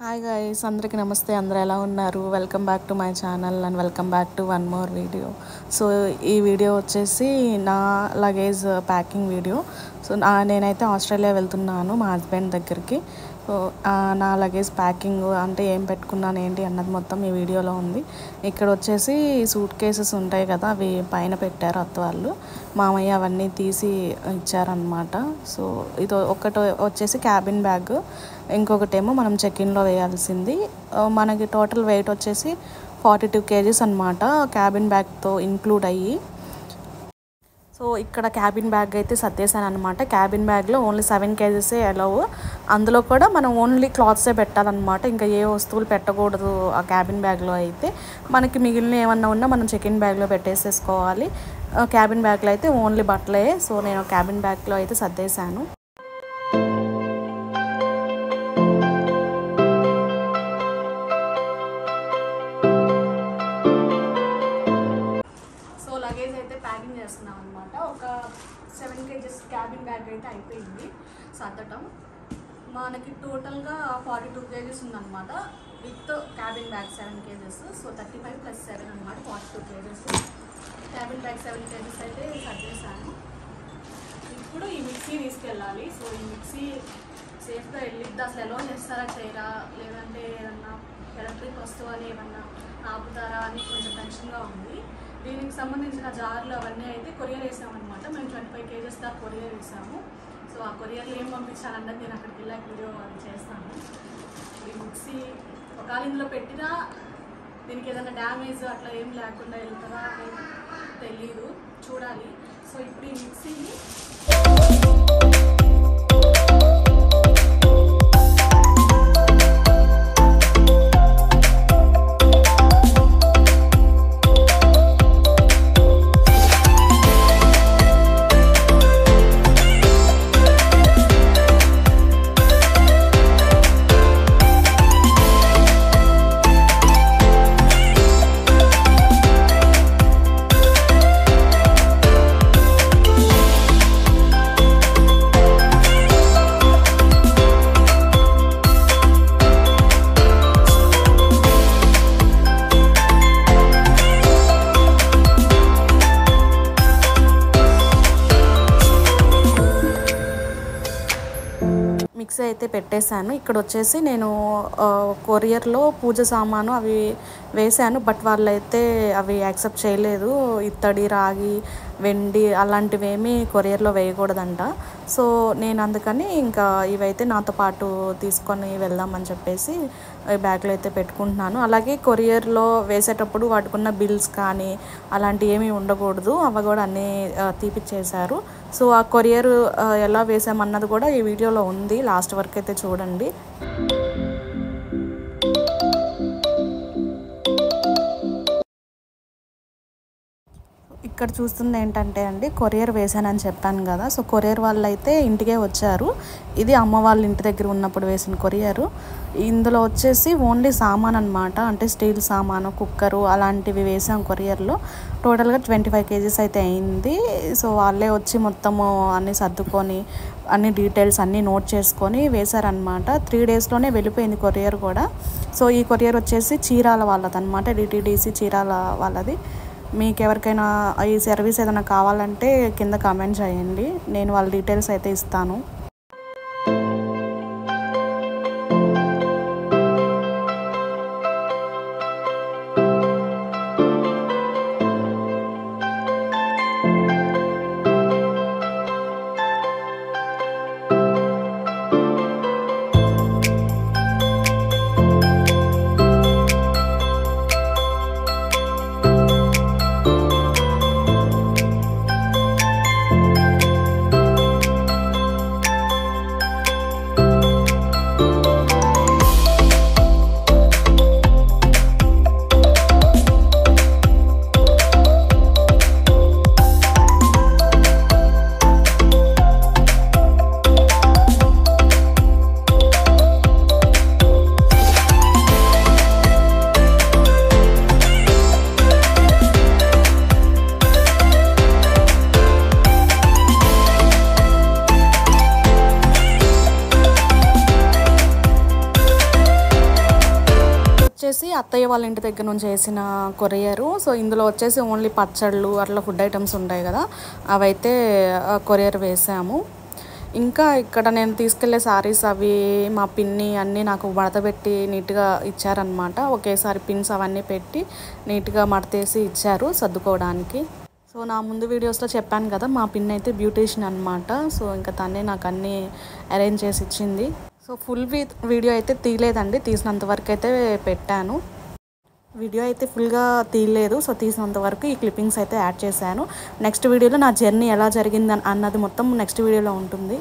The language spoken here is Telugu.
హాయ్ గైస్, అందరికీ నమస్తే. అందరూ ఎలా ఉన్నారు? Welcome back to my channel and welcome back to one more video. So ఈ వీడియో వచ్చేసి నా లగేజ్ ప్యాకింగ్ వీడియో. సో నేనైతే ఆస్ట్రేలియా వెళ్తున్నాను మా హస్బెండ్ దగ్గరికి. సో నా లగేజ్ ప్యాకింగ్ అంటే ఏం పెట్టుకున్నాను ఏంటి అన్నది మొత్తం ఈ వీడియోలో ఉంది. ఇక్కడ వచ్చేసి సూట్ కేసెస్ ఉంటాయి కదా, అవి పైన పెట్టారు అత్త వాళ్ళు. మామయ్య అవన్నీ తీసి ఇచ్చారనమాట. సో ఇది ఒకటి వచ్చేసి క్యాబిన్ బ్యాగ్, ఇంకొకటేమో మనం చెక్ఇన్లో వేయాల్సింది. మనకి టోటల్ వెయిట్ వచ్చేసి 42 kgs అనమాట, క్యాబిన్ బ్యాగ్తో ఇంక్లూడ్ అయ్యి. సో ఇక్కడ క్యాబిన్ బ్యాగ్ అయితే సర్దేశాను అనమాట. క్యాబిన్ బ్యాగ్లో ఓన్లీ 7 kgs అలౌ. అందులో కూడా మనం ఓన్లీ క్లాత్సే పెట్టాలన్నమాట, ఇంకా ఏ వస్తువులు పెట్టకూడదు ఆ క్యాబిన్ బ్యాగ్లో. అయితే మనకి మిగిలిన ఏమన్నా ఉన్నా మనం చెక్ఇన్ బ్యాగ్లో పెట్టేసేసుకోవాలి. క్యాబిన్ బ్యాగ్లో అయితే ఓన్లీ బట్టలే. సో నేను క్యాబిన్ బ్యాగ్లో అయితే సర్దేశాను. లగేజ్ అయితే ప్యాకింగ్ చేస్తున్నాం అనమాట. ఒక 7 kgs క్యాబిన్ బ్యాగ్ అయితే అయిపోయింది సర్దటం. మనకి టోటల్గా 42 kgs ఉందన్నమాట with cabin bag 7 kgs. So 35 + 7 అనమాట 42 kgs. క్యాబిన్ బ్యాగ్ 7 kgs అయితే సర్దేశాను. ఇప్పుడు ఈ మిక్సీ తీసుకెళ్ళాలి. సో ఈ మిక్సీ సేఫ్గా వెళ్ళిద్ది. అసలు ఎలా చేస్తారా చేయరా, లేదంటే ఏదన్నా ఎలక్ట్రిక్ వస్తువుని ఏమన్నా ఆపుతారా అని కొంచెం టెన్షన్గా ఉంది. దీనికి సంబంధించిన జార్లు అవన్నీ అయితే కొరియర్ వేసామన్నమాట. మేము 25 kgs దాకా కొరియర్ వేసాము. సో ఆ కొరియర్లు ఏం పంపించాలన్నది నేను అక్కడికి వెళ్ళాక వీడియో అది చేస్తాను. ఈ మిక్సీ ఒకవేళ ఇందులో పెట్టినా దీనికి ఏదైనా డ్యామేజ్ అట్లా ఏం లేకుండా వెళ్తుందా అనేది తెలీదు, చూడాలి. సో ఇప్పుడు ఈ మిక్సీని మిక్సీ అయితే పెట్టేశాను. ఇక్కడ వచ్చేసి నేను కొరియర్లో పూజ సామాను అవి వేశాను, బట్ వాళ్ళైతే అవి యాక్సెప్ట్ చేయలేదు. ఇత్తడి, రాగి, వెండి అలాంటివి ఏమీ కొరియర్లో వేయకూడదంట. సో నేను అందుకని ఇంకా ఇవైతే నాతో పాటు తీసుకొని వెళ్దామని చెప్పేసి బ్యాగ్లో అయితే పెట్టుకుంటున్నాను. అలాగే కొరియర్లో వేసేటప్పుడు వాటికున్న బిల్స్ కానీ అలాంటివి ఏమీ ఉండకూడదు, అవి కూడా అన్నీ తీపిచ్చేశారు. సో ఆ కొరియర్ ఎలా వేసామన్నది కూడా ఈ వీడియోలో ఉంది, లాస్ట్ వరకు అయితే చూడండి. ఇక్కడ చూస్తుంది ఏంటంటే అండి, కొరియర్ వేసానని చెప్పాను కదా. సో కొరియర్ వాళ్ళు అయితే ఇంటికే వచ్చారు. ఇది అమ్మ వాళ్ళ ఇంటి దగ్గర ఉన్నప్పుడు వేసిన కొరియరు. ఇందులో వచ్చేసి ఓన్లీ సామాన్ అనమాట, అంటే స్టీల్ సామాను, కుక్కరు అలాంటివి వేసాం కొరియర్లో. టోటల్గా 25 kgs అయితే అయింది. సో వాళ్ళే వచ్చి మొత్తము అన్నీ సర్దుకొని అన్ని డీటెయిల్స్ అన్నీ నోట్ చేసుకొని వేశారనమాట. 3 daysలోనే వెళ్ళిపోయింది కొరియర్ కూడా. సో ఈ కొరియర్ వచ్చేసి చీరాల వాళ్ళది అనమాట, DTDC చీరాల వాళ్ళది. మీకు ఎవరికైనా ఈ సర్వీస్ ఏదైనా కావాలంటే కింద కామెంట్ చేయండి, నేను వాళ్ళ డీటెయిల్స్ అయితే ఇస్తాను. వచ్చేసి అత్తయ్య వాళ్ళ ఇంటి దగ్గర నుంచి వేసిన కొరియరు. సో ఇందులో వచ్చేసి ఓన్లీ పచ్చళ్ళు అట్లా ఫుడ్ ఐటమ్స్ ఉంటాయి కదా, అవైతే కొరియర్ వేసాము. ఇంకా ఇక్కడ నేను తీసుకెళ్లే శారీస్ అవి మా పిన్ని అన్నీ నాకు మడతపెట్టి నీట్గా ఇచ్చారనమాట. ఒకేసారి పిన్స్ అవన్నీ పెట్టి నీట్గా మడతేసి ఇచ్చారు సర్దుకోవడానికి. సో నా ముందు వీడియోస్లో చెప్పాను కదా, మా పిన్ అయితే బ్యూటీషియన్ అనమాట. సో ఇంకా తనే నాకు అన్నీ అరేంజ్ చేసి ఇచ్చింది. సో ఫుల్ వీడియో అయితే తీయలేదండి, తీసినంత వరకు అయితే పెట్టాను. వీడియో అయితే ఫుల్గా తీయలేదు. సో తీసినంత వరకు ఈ క్లిప్పింగ్స్ అయితే యాడ్ చేశాను. నెక్స్ట్ వీడియోలో నా జర్నీ ఎలా జరిగింది అన్నది మొత్తం నెక్స్ట్ వీడియోలో ఉంటుంది.